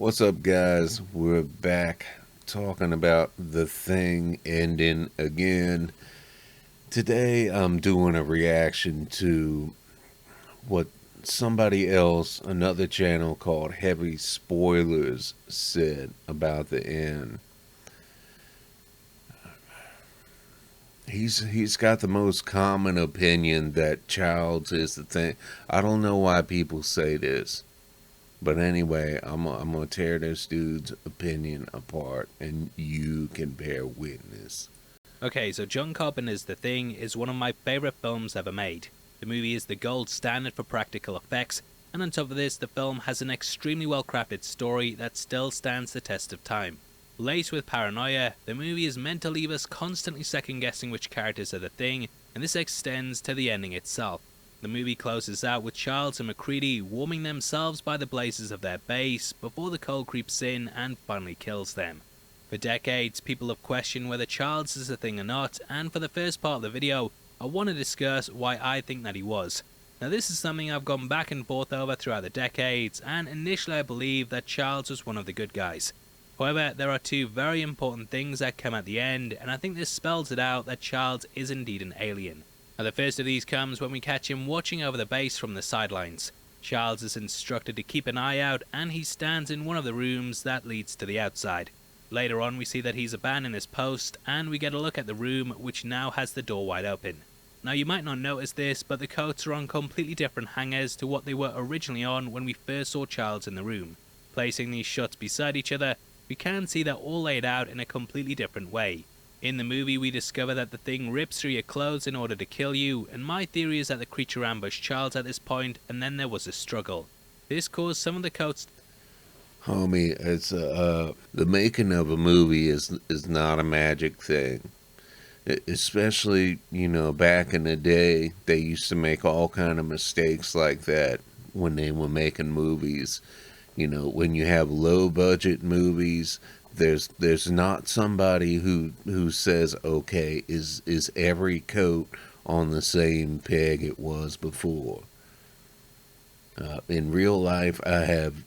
What's up, guys? We're back talking about The Thing ending again. Today, I'm doing a reaction to what somebody else, another channel called Heavy Spoilers, said about the end. He's got the most common opinion that Childs is the thing. I don't know why people say this. But anyway, I'm gonna tear this dude's opinion apart, and you can bear witness. Okay, so John Carpenter's The Thing is one of my favourite films ever made. The movie is the gold standard for practical effects, and on top of this, the film has an extremely well crafted story that still stands the test of time. Laced with paranoia, the movie is meant to leave us constantly second guessing which characters are the Thing, and this extends to the ending itself. The movie closes out with Childs and McCready warming themselves by the blazes of their base before the cold creeps in and finally kills them. For decades, people have questioned whether Childs is a thing or not, and for the first part of the video, I want to discuss why I think that he was. Now, this is something I've gone back and forth over throughout the decades, and initially I believed that Childs was one of the good guys. However, there are two very important things that come at the end, and I think this spells it out that Childs is indeed an alien. Now, the first of these comes when we catch him watching over the base from the sidelines. Childs is instructed to keep an eye out, and he stands in one of the rooms that leads to the outside. Later on, we see that he's abandoned his post, and we get a look at the room, which now has the door wide open. Now, you might not notice this, but the coats are on completely different hangers to what they were originally on when we first saw Childs in the room. Placing these shots beside each other, we can see they're all laid out in a completely different way. In the movie, we discover that the Thing rips through your clothes in order to kill you, and my theory is that the creature ambushed Childs at this point, and then there was a struggle. This caused some of the coats. Homie, it's the making of a movie is not a magic thing. Especially, back in the day, they used to make all kind of mistakes like that when they were making movies. When you have low budget movies, there's not somebody who says, okay, is every coat on the same peg it was before. In real life, I have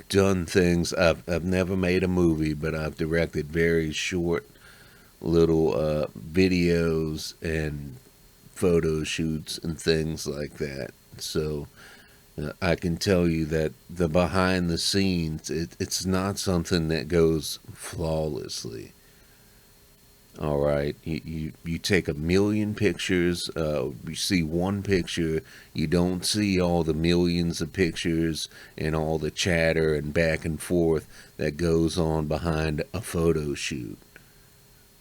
done things. I've never made a movie, but I've directed very short little videos and photo shoots and things like that. So I can tell you that the behind the scenes, it's not something that goes flawlessly. All right, you take a million pictures, you see one picture, you don't see all the millions of pictures and all the chatter and back and forth that goes on behind a photo shoot.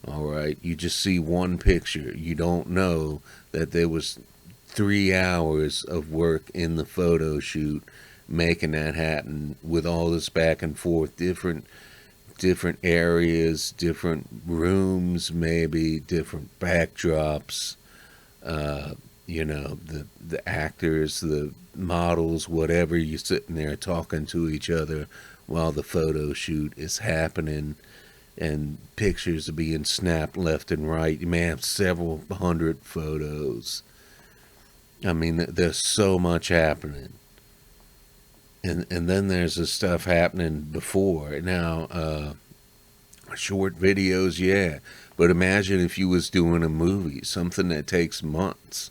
All right, you just see one picture. You don't know that there was 3 hours of work in the photo shoot making that happen with all this back and forth, different areas, different rooms, maybe different backdrops. The actors, the models, whatever. You're sitting there talking to each other while the photo shoot is happening, and pictures are being snapped left and right. You may have several hundred photos. I mean, there's so much happening. And then there's the stuff happening before. Now, short videos, yeah. But imagine if you was doing a movie, something that takes months.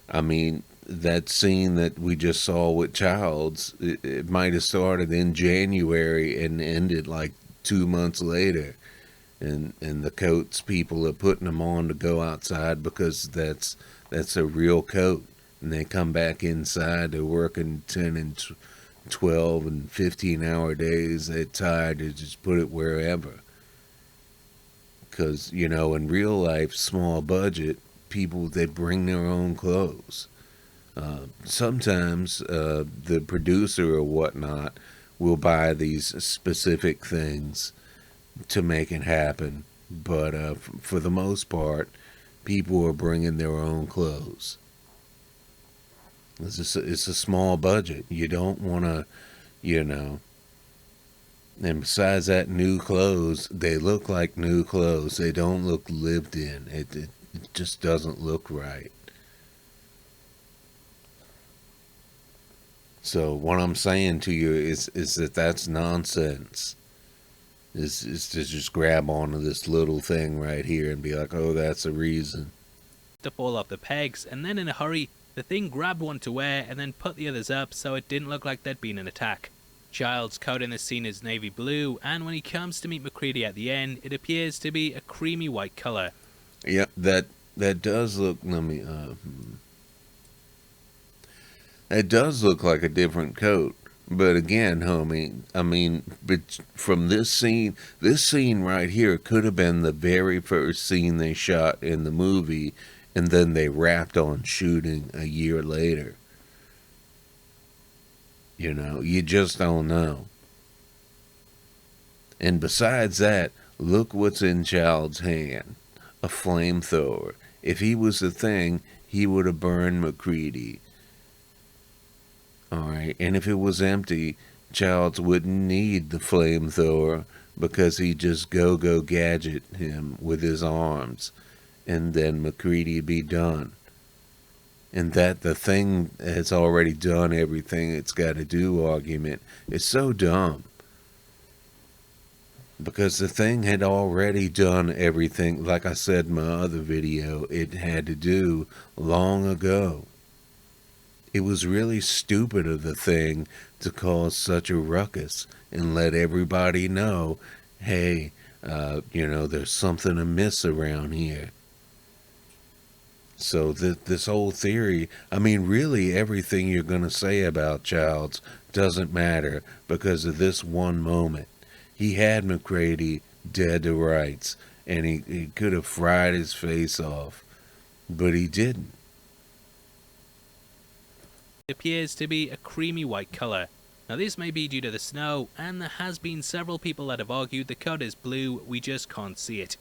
I mean, that scene that we just saw with Childs, it might have started in January and ended like 2 months later. And the coats, people are putting them on to go outside because that's a real coat. And they come back inside, they're working 10 and 12 and 15-hour days. They're tired to just put it wherever. Because, in real life, small budget, people, they bring their own clothes. Sometimes the producer or whatnot will buy these specific things to make it happen. But for the most part, people are bringing their own clothes. It's a small budget. You don't want to, And besides that, new clothes, they look like new clothes. They don't look lived in. It just doesn't look right. So what I'm saying to you is that that's nonsense. Is to just grab onto this little thing right here and be like, oh, that's a reason. To fall off the pegs, and then in a hurry, the thing grabbed one to wear and then put the others up so it didn't look like there'd been an attack. Child's coat in this scene is navy blue, and when he comes to meet McCready at the end, it appears to be a creamy white colour. Yeah, that does look. Let me. It does look like a different coat. But again, homie, I mean, but from this scene right here could have been the very first scene they shot in the movie, and then they wrapped on shooting a year later. You know, you just don't know. And besides that, look what's in Child's hand. A flamethrower. If he was a thing, he would have burned McCready. Alright, and if it was empty, Childs wouldn't need the flamethrower because he'd just go gadget him with his arms, and then McCready'd be done. And that the thing has already done everything it's got to do argument is so dumb. Because the thing had already done everything, like I said in my other video, it had to do long ago. It was really stupid of the thing to cause such a ruckus and let everybody know, hey, there's something amiss around here. So this whole theory, I mean, really everything you're going to say about Childs doesn't matter because of this one moment. He had McCready dead to rights, and he could have fried his face off, but he didn't. It appears to be a creamy white colour. Now this may be due to the snow, and there has been several people that have argued the code is blue, we just can't see it.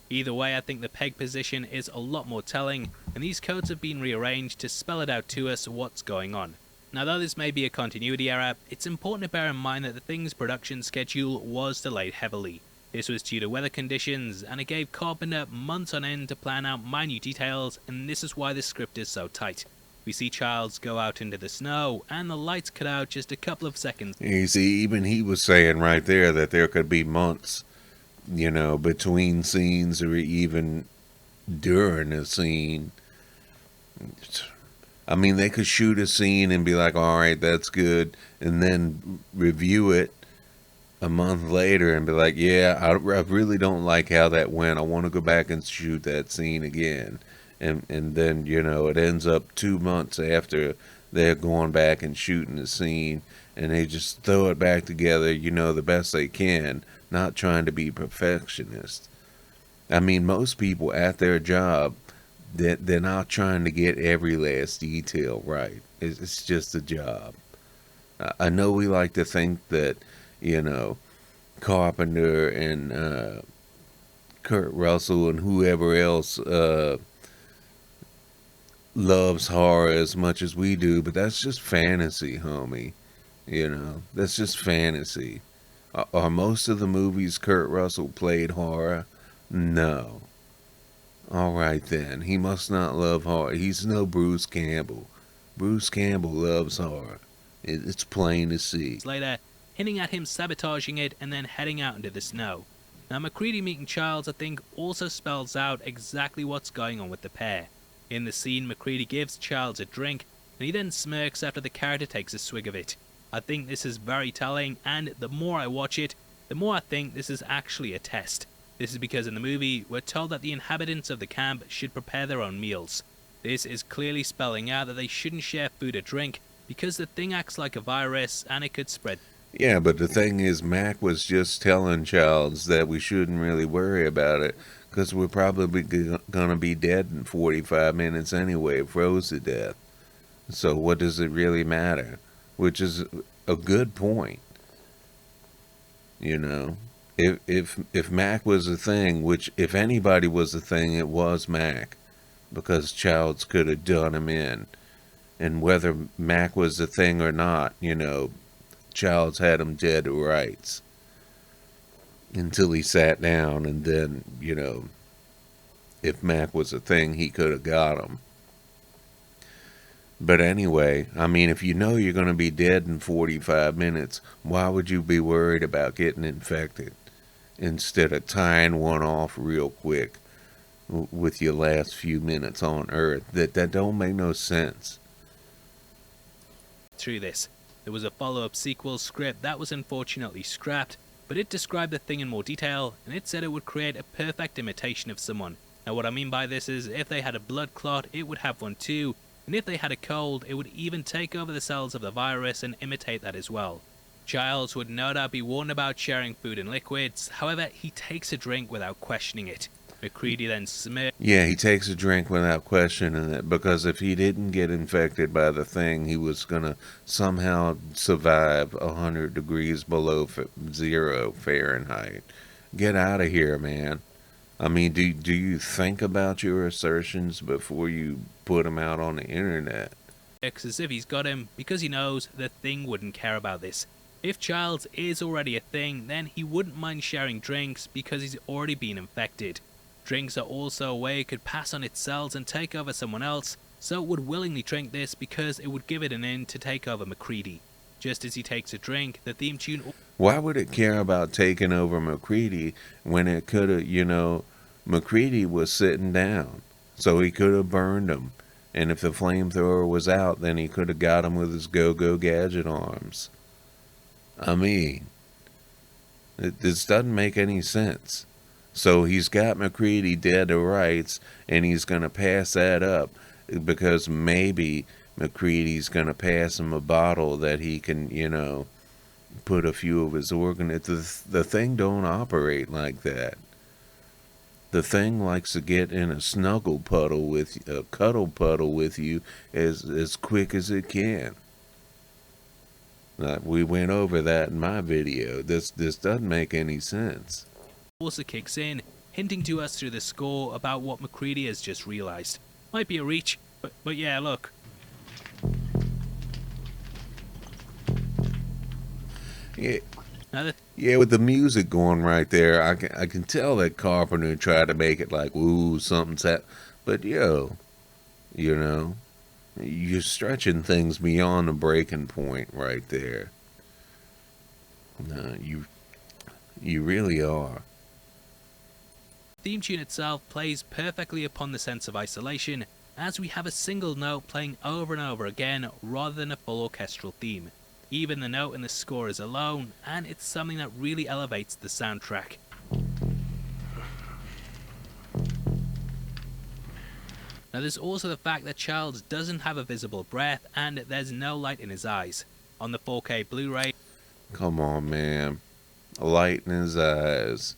Either way, I think the peg position is a lot more telling, and these codes have been rearranged to spell it out to us what's going on. Now though this may be a continuity error, it's important to bear in mind that the thing's production schedule was delayed heavily. This was due to weather conditions, and it gave Carpenter months on end to plan out minute details, and this is why the script is so tight. We see Childs go out into the snow, and the lights cut out just a couple of seconds. You see, even he was saying right there that there could be months, between scenes or even during a scene. I mean, they could shoot a scene and be like, all right, that's good, and then review it a month later and be like, yeah, I really don't like how that went. I want to go back and shoot that scene again. And then, it ends up 2 months after they're going back and shooting the scene, and they just throw it back together, the best they can, not trying to be perfectionist. I mean, most people at their job, they're not trying to get every last detail right. It's just a job. I know we like to think that, Carpenter and Kurt Russell and whoever else loves horror as much as we do, but that's just fantasy, homie. That's just fantasy. Are most of the movies Kurt Russell played horror? No. Alright then, he must not love horror. He's no Bruce Campbell. Bruce Campbell loves horror. It's plain to see. Later, hinting at him sabotaging it and then heading out into the snow. Now McCready meeting Childs, I think, also spells out exactly what's going on with the pair. In the scene, McCready gives Childs a drink, and he then smirks after the character takes a swig of it. I think this is very telling, and the more I watch it, the more I think this is actually a test. This is because in the movie, we're told that the inhabitants of the camp should prepare their own meals. This is clearly spelling out that they shouldn't share food or drink, because the thing acts like a virus, and it could spread. Yeah, but the thing is, Mac was just telling Childs that we shouldn't really worry about it, because we're probably going to be dead in 45 minutes anyway, froze to death. So what does it really matter? Which is a good point. If Mac was a thing, which if anybody was a thing, it was Mac, because Childs could have done him in. And whether Mac was a thing or not, Childs had him dead to rights. Until he sat down, and then, if Mac was a thing, he could have got him. But anyway, I mean, if you know you're going to be dead in 45 minutes, why would you be worried about getting infected instead of tying one off real quick with your last few minutes on Earth? That don't make no sense. through this. There was a follow-up sequel script that was unfortunately scrapped, but it described the thing in more detail, and it said it would create a perfect imitation of someone. Now what I mean by this is, if they had a blood clot, it would have one too, and if they had a cold, it would even take over the cells of the virus and imitate that as well. Giles would no doubt be warned about sharing food and liquids, however, he takes a drink without questioning it. McCready then smirks. Yeah, he takes a drink without questioning it, because if he didn't get infected by the thing, he was going to somehow survive 100 degrees below zero Fahrenheit. Get out of here, man. I mean, do you think about your assertions before you put them out on the internet? As if he's got him, because he knows the thing wouldn't care about this. If Giles is already a thing, then he wouldn't mind sharing drinks because he's already been infected. Drinks are also a way it could pass on its cells and take over someone else, so it would willingly drink this because it would give it an in to take over McCready. Just as he takes a drink, the theme tune... Why would it care about taking over McCready when it could have, McCready was sitting down, so he could have burned him. And if the flamethrower was out, then he could have got him with his go-go gadget arms. I mean, this doesn't make any sense. So he's got McCready dead to rights, and he's going to pass that up because maybe McCready's going to pass him a bottle that he can, put a few of his organs. The thing don't operate like that. The thing likes to get in a cuddle puddle with you as quick as it can. We went over that in my video. This doesn't make any sense. Also kicks in, hinting to us through the score about what McCready has just realised. Might be a reach, but yeah, look. Yeah, with the music going right there, I can tell that Carpenter tried to make it like, ooh, something's that. But you're stretching things beyond the breaking point right there. No, you really are. The theme tune itself plays perfectly upon the sense of isolation, as we have a single note playing over and over again rather than a full orchestral theme. Even the note in the score is alone, and it's something that really elevates the soundtrack. Now there's also the fact that Charles doesn't have a visible breath and there's no light in his eyes. On the 4K Blu-ray, come on, man, a light in his eyes.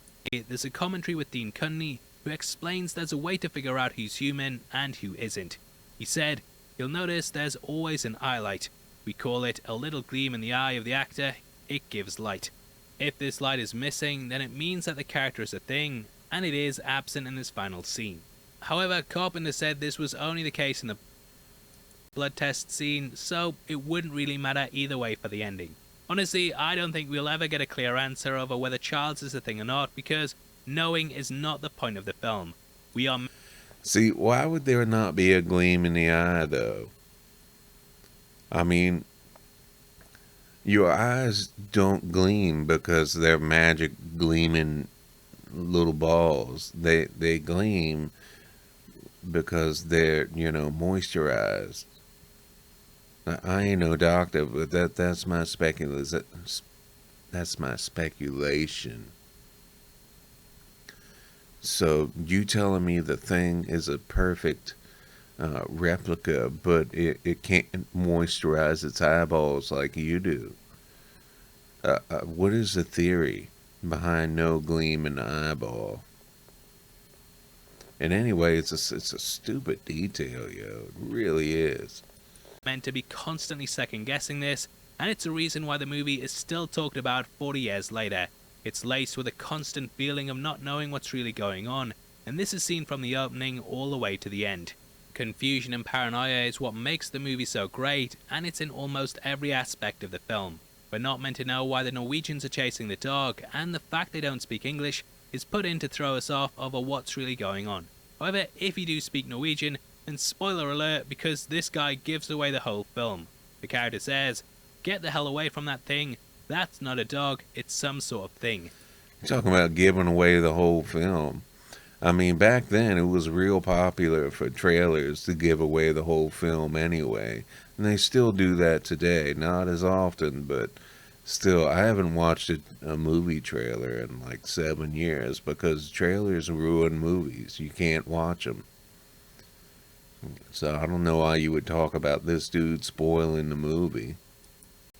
There's a commentary with Dean Cunny who explains there's a way to figure out who's human and who isn't. He said, "You'll notice there's always an eye light. We call it a little gleam in the eye of the actor. It gives light. If this light is missing, then it means that the character is a thing, and it is absent in this final scene." However, Carpenter said this was only the case in the blood test scene, so it wouldn't really matter either way for the ending. Honestly, I don't think we'll ever get a clear answer over whether Charles is a thing or not, because knowing is not the point of the film. See, why would there not be a gleam in the eye, though? I mean, your eyes don't gleam because they're magic gleaming little balls. They gleam because they're, moisturized. I ain't no doctor, but that's my speculation. So you telling me the thing is a perfect replica, but it can't moisturize its eyeballs like you do? What is the theory behind no gleam in the eyeball? And anyway, it's a stupid detail, yo. It really is. Meant to be constantly second guessing this, and it's a reason why the movie is still talked about 40 years later. It's laced with a constant feeling of not knowing what's really going on, and this is seen from the opening all the way to the end. Confusion and paranoia is what makes the movie so great, and it's in almost every aspect of the film. We're not meant to know why the Norwegians are chasing the dog, and the fact they don't speak English is put in to throw us off over what's really going on. However, if you do speak Norwegian, And spoiler alert, because this guy gives away the whole film. The character says, "Get the hell away from that thing. That's not a dog, it's some sort of thing." Talking about giving away the whole film. I mean, back then it was real popular for trailers to give away the whole film anyway. And they still do that today. Not as often, but still. I haven't watched a movie trailer in like 7 years because trailers ruin movies. You can't watch them. So I don't know why you would talk about this dude spoiling the movie.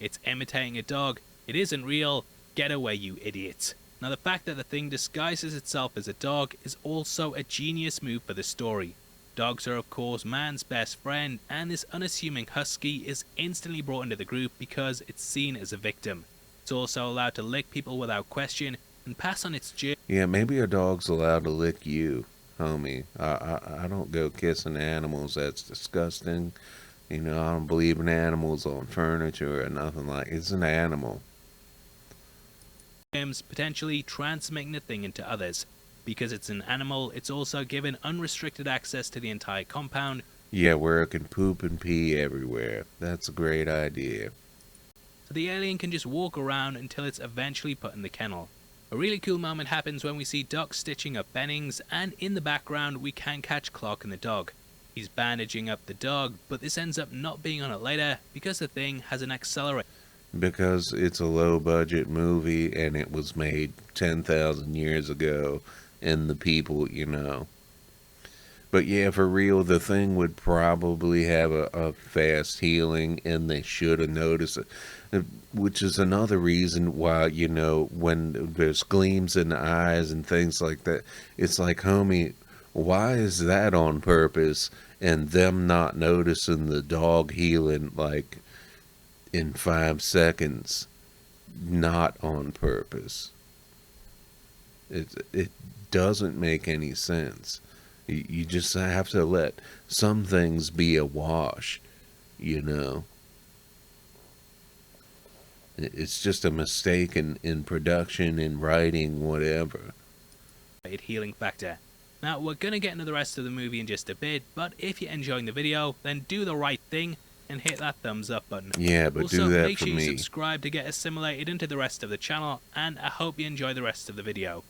It's imitating a dog. It isn't real. Get away, you idiots. Now, the fact that the thing disguises itself as a dog is also a genius move for the story. Dogs are, of course, man's best friend, and this unassuming husky is instantly brought into the group because it's seen as a victim. It's also allowed to lick people without question and pass on its germs. Yeah, maybe a dog's allowed to lick you, homie. I don't go kissing animals. That's disgusting. You know, I don't believe in animals on furniture or nothing like. It's an animal. Potentially transmitting the thing into others. Because it's an animal, it's also given unrestricted access to the entire compound. Yeah, where it can poop and pee everywhere. That's a great idea. So the alien can just walk around until it's eventually put in the kennel. A really cool moment happens when we see Doc stitching up Bennings, and in the background we can catch Clark and the dog. He's bandaging up the dog, but this ends up not being on it later because the thing has an accelerator. Because it's a low budget movie and it was made 10,000 years ago, and the people, you know. But yeah, for real, the thing would probably have a fast healing, and they should have noticed it. Which is another reason why, you know, when there's gleams in the eyes and things like that, it's like, homie, why is that on purpose? And them not noticing the dog healing, like, in 5 seconds, not on purpose. It doesn't make any sense. You just have to let some things be a wash, you know. It's just a mistake in production, in writing, whatever. Healing factor. Now, we're going to get into the rest of the movie in just a bit, but if you're enjoying the video, then do the right thing and hit that thumbs up button. Yeah, but also, do that make for sure you me. subscribe to get assimilated into the rest of the channel, and I hope you enjoy the rest of the video.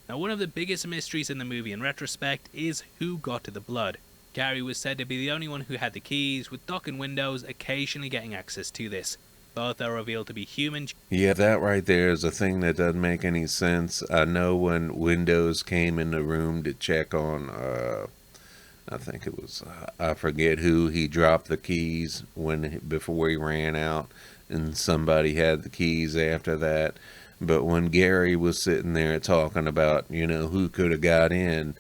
Now, one of the biggest mysteries in the movie in retrospect is who got to the blood. Gary was said to be the only one who had the keys, with Doc and Windows occasionally getting access to this. Both are revealed to be human. Yeah, that right there is a thing that doesn't make any sense. I know when Windows came in the room to check on, I think it was, I forget who, he dropped the keys before he ran out, and somebody had the keys after that. But when Gary was sitting there talking about, you know, who could have got in,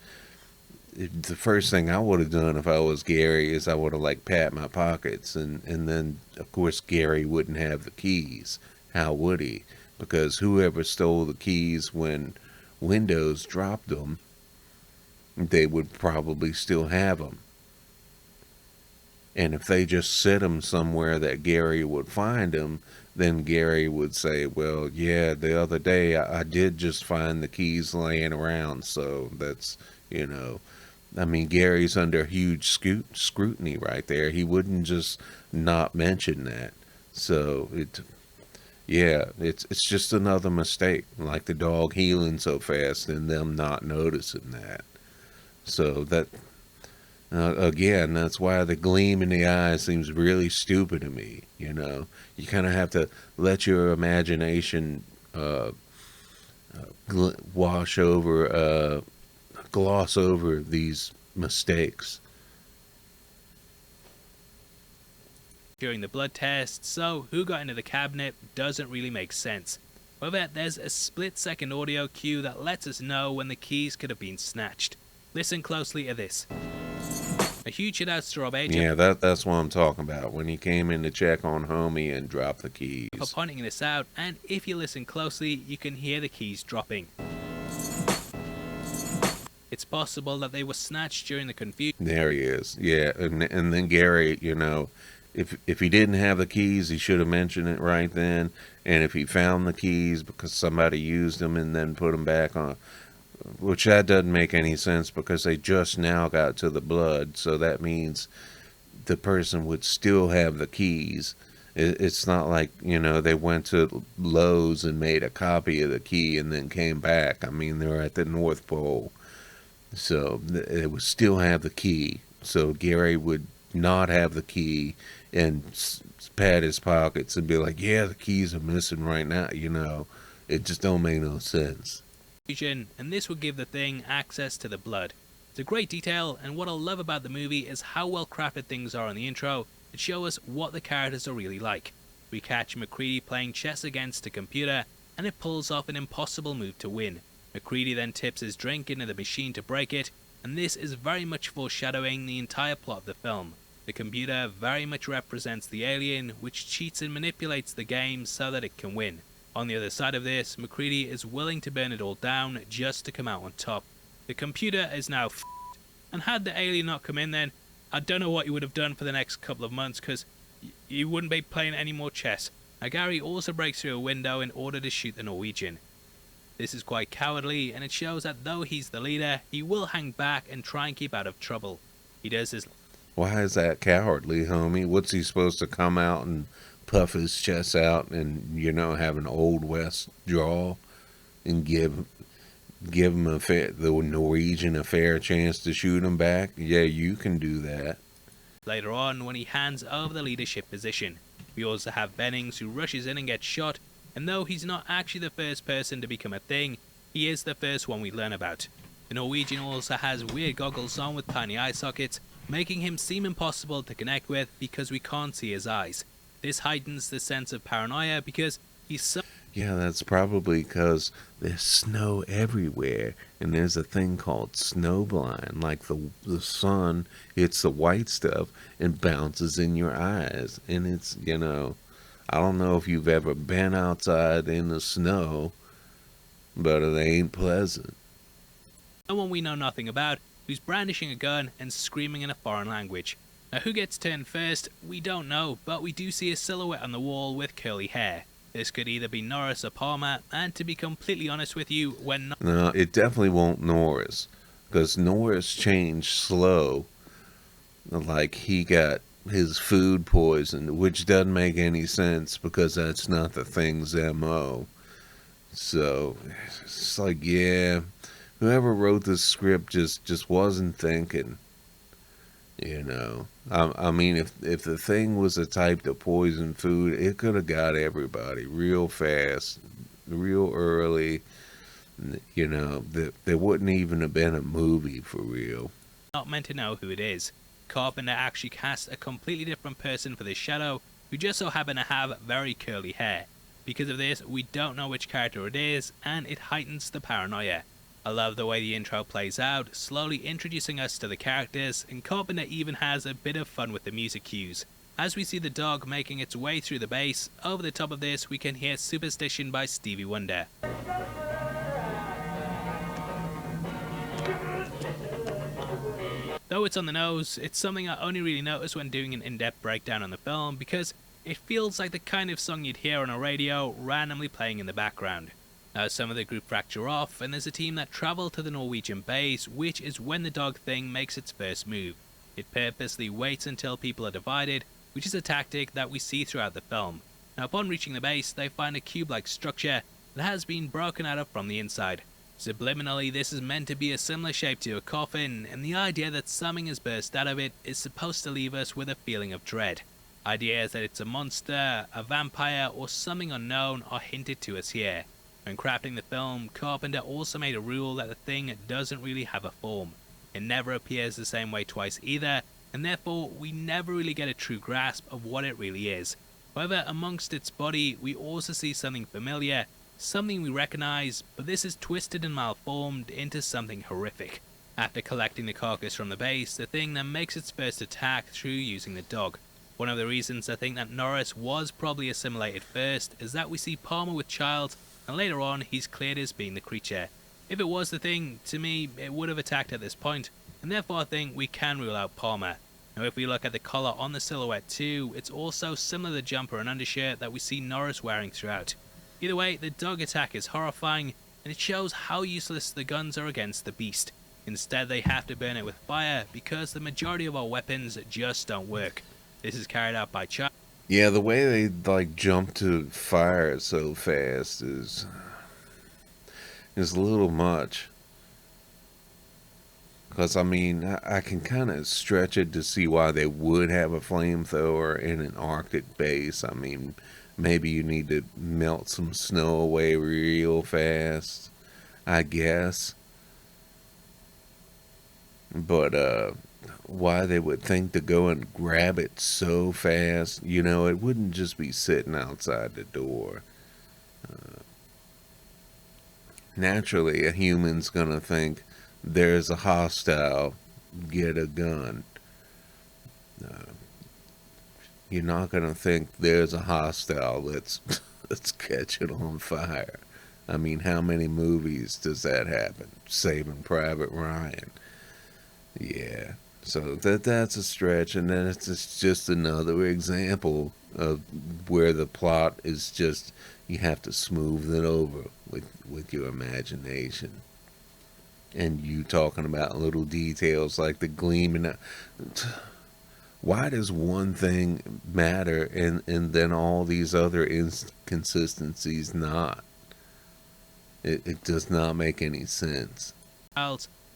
the first thing I would have done if I was Gary is I would have, like, pat my pockets, and then of course Gary wouldn't have the keys. How would he? Because whoever stole the keys when Windows dropped them, they would probably still have them. And if they just set them somewhere that Gary would find them, then Gary would say, well, yeah, the other day I did just find the keys laying around, so that's, you know, I mean, Gary's under huge scrutiny right there. He wouldn't just not mention that. So it's just another mistake, like the dog healing so fast and them not noticing that. So that, again, that's why the gleam in the eye seems really stupid to me. You know, you kind of have to let your imagination wash over, gloss over these mistakes. During the blood test, so who got into the cabinet doesn't really make sense. However, there's a split-second audio cue that lets us know when the keys could have been snatched. Listen closely to this. A huge shout out to Rob Agent. Yeah, that's what I'm talking about. When he came in to check on homie and dropped the keys. For pointing this out, and if you listen closely, you can hear the keys dropping. It's possible that they were snatched during the confusion. There he is. Yeah, and then Gary, you know, if he didn't have the keys, he should have mentioned it right then. And if he found the keys because somebody used them and then put them back on, which that doesn't make any sense because they just now got to the blood, so that means the person would still have the keys. It's not like, they went to Lowe's and made a copy of the key and then came back. I mean, they're at the North Pole. So they would still have the key. So Gary would not have the key and pat his pockets and be like, yeah, the keys are missing right now. It just don't make no sense. And this would give the Thing access to the blood. It's a great detail, and what I love about the movie is how well crafted things are in the intro that show us what the characters are really like. We catch MacReady playing chess against a computer, and it pulls off an impossible move to win. MacReady then tips his drink into the machine to break it, and this is very much foreshadowing the entire plot of the film. The computer very much represents the alien, which cheats and manipulates the game so that it can win. On the other side of this, MacReady is willing to burn it all down just to come out on top. The computer is now f***ed, and had the alien not come in then, I don't know what you would have done for the next couple of months, because you wouldn't be playing any more chess. Now Gary also breaks through a window in order to shoot the Norwegian. This is quite cowardly, and it shows that though he's the leader, he will hang back and try and keep out of trouble. He does this. Why is that cowardly, homie? What's he supposed to come out and puff his chest out and, have an Old West draw and give him the Norwegian a fair chance to shoot him back? Yeah, you can do that. Later on, when he hands over the leadership position, we also have Bennings, who rushes in and gets shot, and though he's not actually the first person to become a Thing, he is the first one we learn about. The Norwegian also has weird goggles on with tiny eye sockets, making him seem impossible to connect with because we can't see his eyes. This heightens the sense of paranoia because he's so... Yeah, that's probably because there's snow everywhere, and there's a thing called snowblind. Like the sun hits the white stuff and bounces in your eyes. And it's, I don't know if you've ever been outside in the snow, but it ain't pleasant. Someone we know nothing about, who's brandishing a gun and screaming in a foreign language. Now who gets turned first, we don't know, but we do see a silhouette on the wall with curly hair. This could either be Norris or Palmer, and to be completely honest with you, when... No, it definitely won't Norris, because Norris changed slow, like he got his food poisoned, which doesn't make any sense because that's not the Thing's MO. So, it's like, yeah, whoever wrote this script just wasn't thinking. I mean, if the Thing was the type to poison food, it could have got everybody real fast, real early. There wouldn't even have been a movie for real. Not meant to know who it is. Carpenter actually cast a completely different person for this shadow, who just so happened to have very curly hair. Because of this, we don't know which character it is, and it heightens the paranoia. I love the way the intro plays out, slowly introducing us to the characters, and Carpenter even has a bit of fun with the music cues. As we see the dog making its way through the base, over the top of this we can hear Superstition by Stevie Wonder. Though it's on the nose, it's something I only really noticed when doing an in-depth breakdown on the film, because it feels like the kind of song you'd hear on a radio randomly playing in the background. Now some of the group fracture off, and there's a team that travel to the Norwegian base, which is when the dog Thing makes its first move. It purposely waits until people are divided, which is a tactic that we see throughout the film. Now upon reaching the base, they find a cube-like structure that has been broken out of from the inside. Subliminally, this is meant to be a similar shape to a coffin, and the idea that something has burst out of it is supposed to leave us with a feeling of dread. Ideas that it's a monster, a vampire, or something unknown are hinted to us here. When crafting the film, Carpenter also made a rule that the Thing doesn't really have a form. It never appears the same way twice either, and therefore we never really get a true grasp of what it really is. However, amongst its body, we also see something familiar, something we recognize, but this is twisted and malformed into something horrific. After collecting the carcass from the base, the Thing then makes its first attack through using the dog. One of the reasons I think that Norris was probably assimilated first is that we see Palmer with Childs, and later on he's cleared as being the creature. If it was the Thing, to me it would have attacked at this point, and therefore I think we can rule out Palmer. Now if we look at the collar on the silhouette too, it's also similar to the jumper and undershirt that we see Norris wearing throughout. Either way, the dog attack is horrifying, and it shows how useless the guns are against the beast. Instead, they have to burn it with fire because the majority of our weapons just don't work. This is carried out by Charles. Yeah, the way they like jump to fire so fast is a little much. Because, I mean, I can kind of stretch it to see why they would have a flamethrower in an Arctic base. I mean, maybe you need to melt some snow away real fast, I guess. But, why they would think to go and grab it so fast, it wouldn't just be sitting outside the door. Naturally, a human's gonna think there's a hostile, get a gun. Uh, you're not gonna think there's a hostile, let's let's catch it on fire. I mean, how many movies does that happen? Saving Private Ryan. Yeah. So that's a stretch, and then it's just another example of where the plot is just you have to smooth it over with your imagination. And you talking about little details like the gleam and why does one thing matter and then all these other inconsistencies not? It does not make any sense.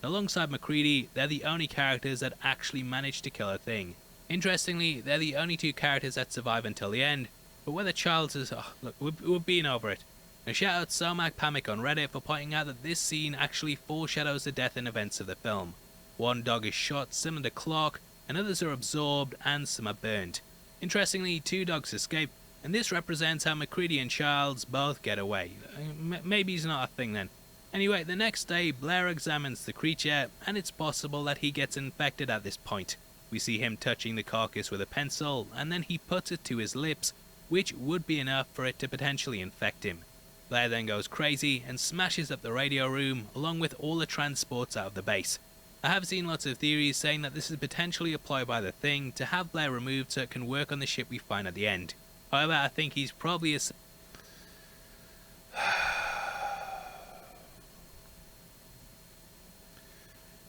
Alongside MacReady, they're the only characters that actually manage to kill a thing. Interestingly, they're the only two characters that survive until the end, but whether Charles is... Oh, look, we're being over it. And shout out Somac Pamic on Reddit for pointing out that this scene actually foreshadows the death and events of the film. One dog is shot similar to Clark, and others are absorbed, and some are burnt. Interestingly, two dogs escape, and this represents how MacReady and Charles both get away. Maybe he's not a thing then. Anyway, the next day, Blair examines the creature, and it's possible that he gets infected at this point. We see him touching the carcass with a pencil, and then he puts it to his lips, which would be enough for it to potentially infect him. Blair then goes crazy and smashes up the radio room, along with all the transports out of the base. I have seen lots of theories saying that this is potentially applied by the Thing to have Blair removed so it can work on the ship we find at the end. However, I think he's probably a...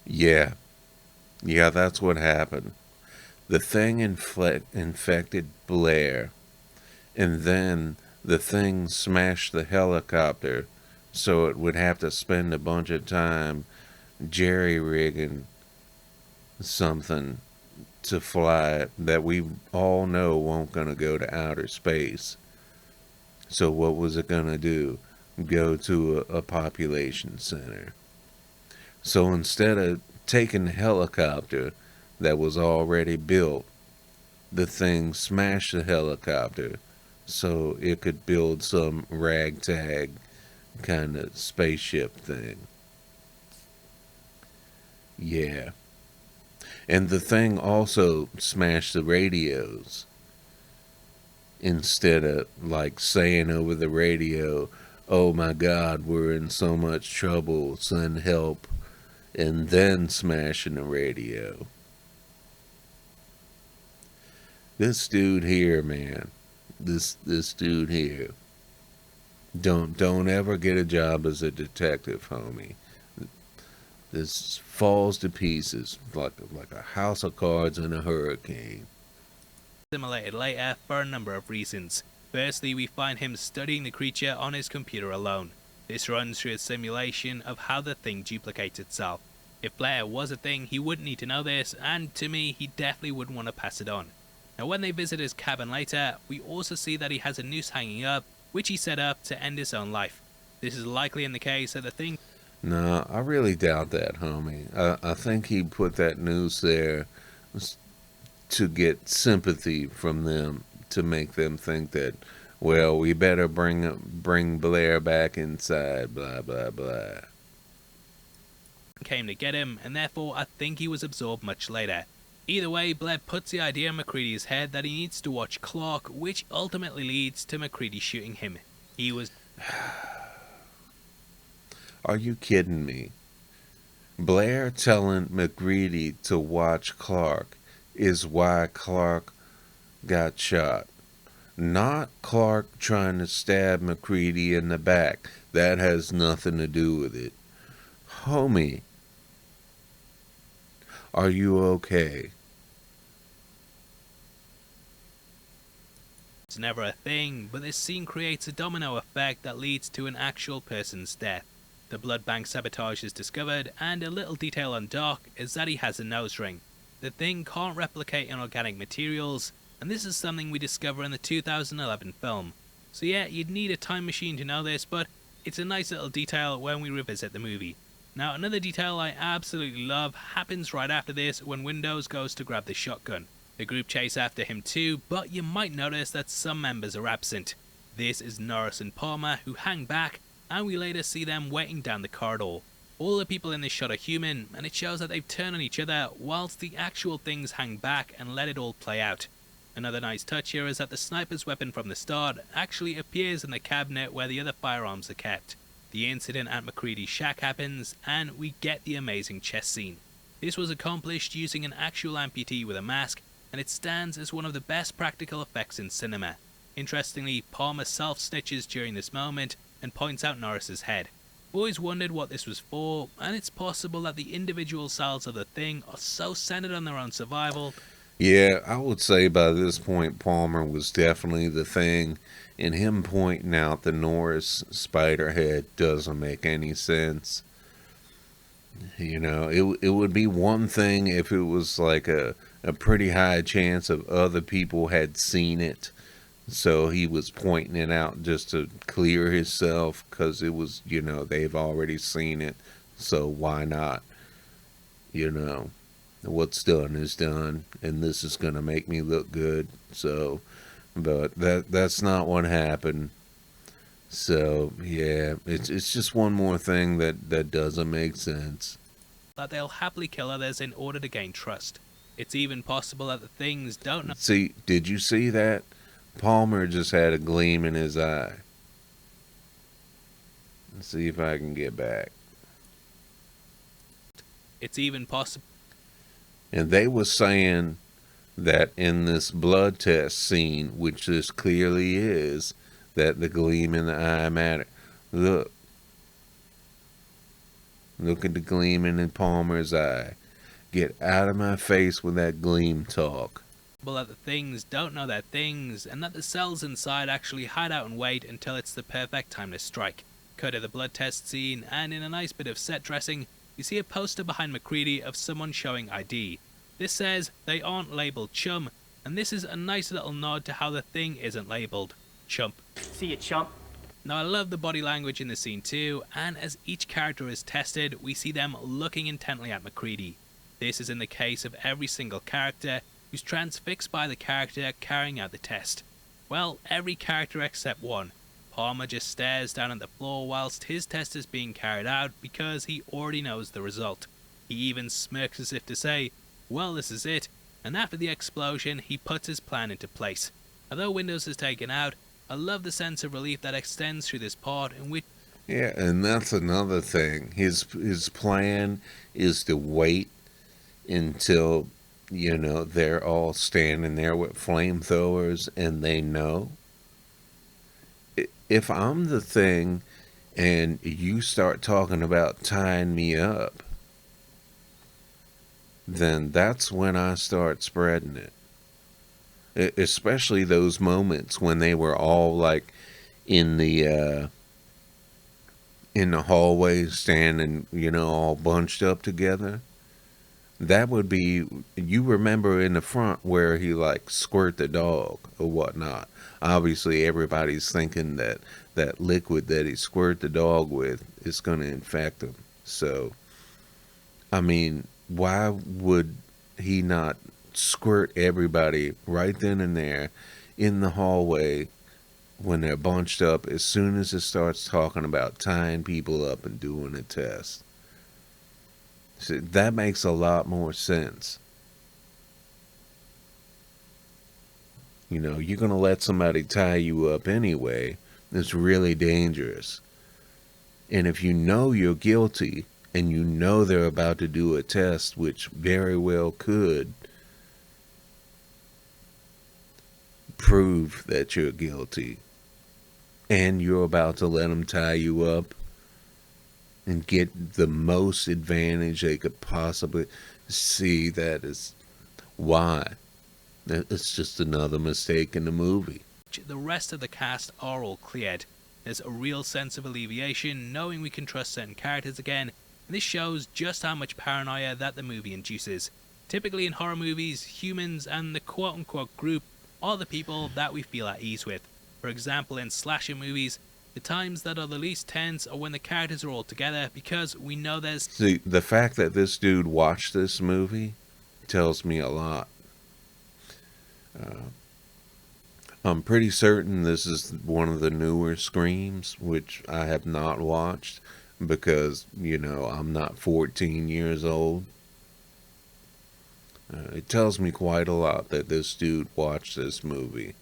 Yeah. Yeah, that's what happened. The Thing infected Blair, and then the Thing smashed the helicopter, so it would have to spend a bunch of time jerry-rigging something to fly it that we all know won't gonna go to outer space. So what was it gonna do? Go to a population center. So instead of taking the helicopter that was already built, the Thing smashed the helicopter so it could build some ragtag kind of spaceship thing. Yeah. And the Thing also smashed the radios. Instead of like saying over the radio, oh my god, we're in so much trouble, send help, and then smashing the radio. This dude here, man. This dude here. Don't ever get a job as a detective, homie. This falls to pieces like a house of cards in a hurricane. Assimilated later for a number of reasons. Firstly, we find him studying the creature on his computer alone. This runs through a simulation of how the Thing duplicates itself. If Blair was a Thing, he wouldn't need to know this, and to me, he definitely wouldn't want to pass it on. Now when they visit his cabin later, we also see that he has a noose hanging up, which he set up to end his own life. This is likely in the case that the Thing... No, I really doubt that, homie. I think he put that noose there to get sympathy from them, to make them think that, well, we better bring Blair back inside, blah, blah, blah. Came to get him, and therefore I think he was absorbed much later. Either way, Blair puts the idea in MacReady's head that he needs to watch Clark, which ultimately leads to MacReady shooting him. He was... Are you kidding me? Blair telling MacReady to watch Clark is why Clark got shot. Not Clark trying to stab McCready in the back. That has nothing to do with it. Homie, are you okay? It's never a thing, but this scene creates a domino effect that leads to an actual person's death. The blood bank sabotage is discovered, and a little detail on Doc is that he has a nose ring. The thing can't replicate inorganic materials, and this is something we discover in the 2011 film. So yeah, you'd need a time machine to know this, but it's a nice little detail when we revisit the movie. Now, another detail I absolutely love happens right after this when Windows goes to grab the shotgun. The group chase after him too, but you might notice that some members are absent. This is Norris and Palmer, who hang back, and we later see them waiting down the corridor. All the people in this shot are human, and it shows that they've turned on each other, whilst the actual things hang back and let it all play out. Another nice touch here is that the sniper's weapon from the start actually appears in the cabinet where the other firearms are kept. The incident at McCready's shack happens, and we get the amazing chest scene. This was accomplished using an actual amputee with a mask, and it stands as one of the best practical effects in cinema. Interestingly, Palmer self-snitches during this moment and points out Norris's head. I've always wondered what this was for, and it's possible that the individual cells of the thing are so centered on their own survival. Yeah, I would say by this point Palmer was definitely the thing, and him pointing out the Norris spider head doesn't make any sense. You know, it would be one thing if it was like a pretty high chance of other people had seen it. So he was pointing it out just to clear himself because it was, they've already seen it. So why not? You know, what's done is done, and this is going to make me look good. So, but that's not what happened. So yeah, it's just one more thing that doesn't make sense. That they'll happily kill others in order to gain trust. It's even possible that the things don't know. See, did you see that? Palmer just had a gleam in his eye. Let's see if I can get back. It's even possible. And they were saying that in this blood test scene, which this clearly is, that the gleam in the eye mattered. Look. Look at the gleam in Palmer's eye. Get out of my face with that gleam talk. That the things don't know they're things, and that the cells inside actually hide out and wait until it's the perfect time to strike. Cut to the blood test scene, and in a nice bit of set dressing, you see a poster behind McCready of someone showing ID. This says they aren't labelled chum, and this is a nice little nod to how the thing isn't labelled chump. See you, chump. Now, I love the body language in the scene too, and as each character is tested, we see them looking intently at McCready. This is in the case of every single character, who's transfixed by the character carrying out the test. Well, every character except one. Palmer just stares down at the floor whilst his test is being carried out because he already knows the result. He even smirks as if to say, well, this is it, and after the explosion he puts his plan into place. Although Windows is taken out, I love the sense of relief that extends through this part in which... Yeah, and that's another thing. His plan is to wait until, they're all standing there with flamethrowers and they know. If I'm the thing and you start talking about tying me up, then that's when I start spreading it. Especially those moments when they were all like in the hallway standing, all bunched up together. That would be, you remember in the front where he like squirt the dog or whatnot. Obviously everybody's thinking that that liquid that he squirt the dog with is going to infect him. So, I mean, why would he not squirt everybody right then and there in the hallway when they're bunched up as soon as it starts talking about tying people up and doing a test? So that makes a lot more sense. You're going to let somebody tie you up anyway. It's really dangerous. And if you know you're guilty and you know they're about to do a test, which very well could, prove that you're guilty, and you're about to let them tie you up and get the most advantage they could possibly see. That is why. It's just another mistake in the movie. The rest of the cast are all cleared. There's a real sense of alleviation knowing we can trust certain characters again, and this shows just how much paranoia that the movie induces. Typically in horror movies, humans and the quote-unquote group are the people that we feel at ease with. For example, in slasher movies, the times that are the least tense are when the characters are all together because we know there's... See, the fact that this dude watched this movie tells me a lot. I'm pretty certain this is one of the newer Screams, which I have not watched because, I'm not 14 years old. It tells me quite a lot that this dude watched this movie.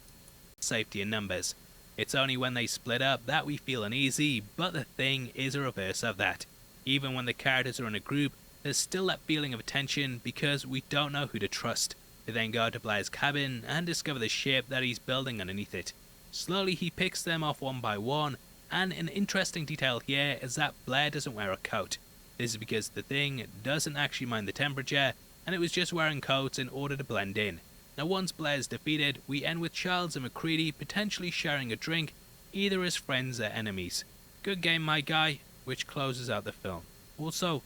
Safety in numbers. It's only when they split up that we feel uneasy, but the thing is a reverse of that. Even when the characters are in a group, there's still that feeling of tension because we don't know who to trust. They then go to Blair's cabin and discover the ship that he's building underneath it. Slowly he picks them off one by one, and an interesting detail here is that Blair doesn't wear a coat. This is because the thing doesn't actually mind the temperature, and it was just wearing coats in order to blend in. Now once Blair's defeated, we end with Charles and McCready potentially sharing a drink, either as friends or enemies. Good game, my guy, which closes out the film. Also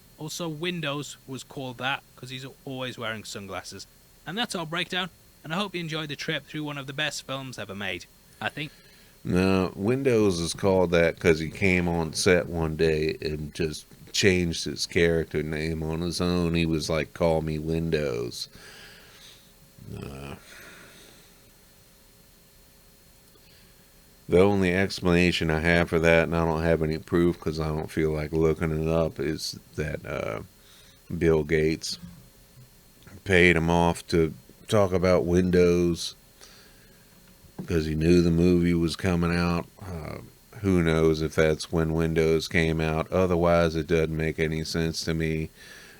Windows was called that because he's always wearing sunglasses. And that's our breakdown, and I hope you enjoyed the trip through one of the best films ever made. I think... No, Windows is called that because he came on set one day and just changed his character name on his own. He was like, call me Windows. The only explanation I have for that, and I don't have any proof because I don't feel like looking it up, is that Bill Gates paid him off to talk about Windows because he knew the movie was coming out. Who knows if that's when Windows came out. Otherwise, it doesn't make any sense to me.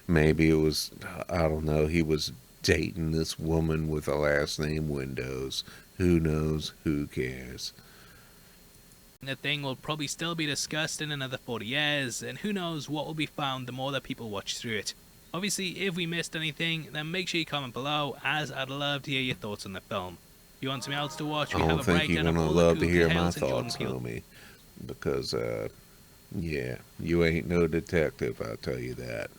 Maybe it was, I don't know, he was dating this woman with a last name Windows. Who knows? Who cares? The thing will probably still be discussed in another 40 years, and who knows what will be found the more that people watch through it. Obviously, if we missed anything, then make sure you comment below, as I'd love to hear your thoughts on the film. If you want something else to watch, we have a breakdown of all the I don't think you're going to love to hear my Hales and Jordan thoughts, Peele. homie. Because, yeah, you ain't no detective, I'll tell you that.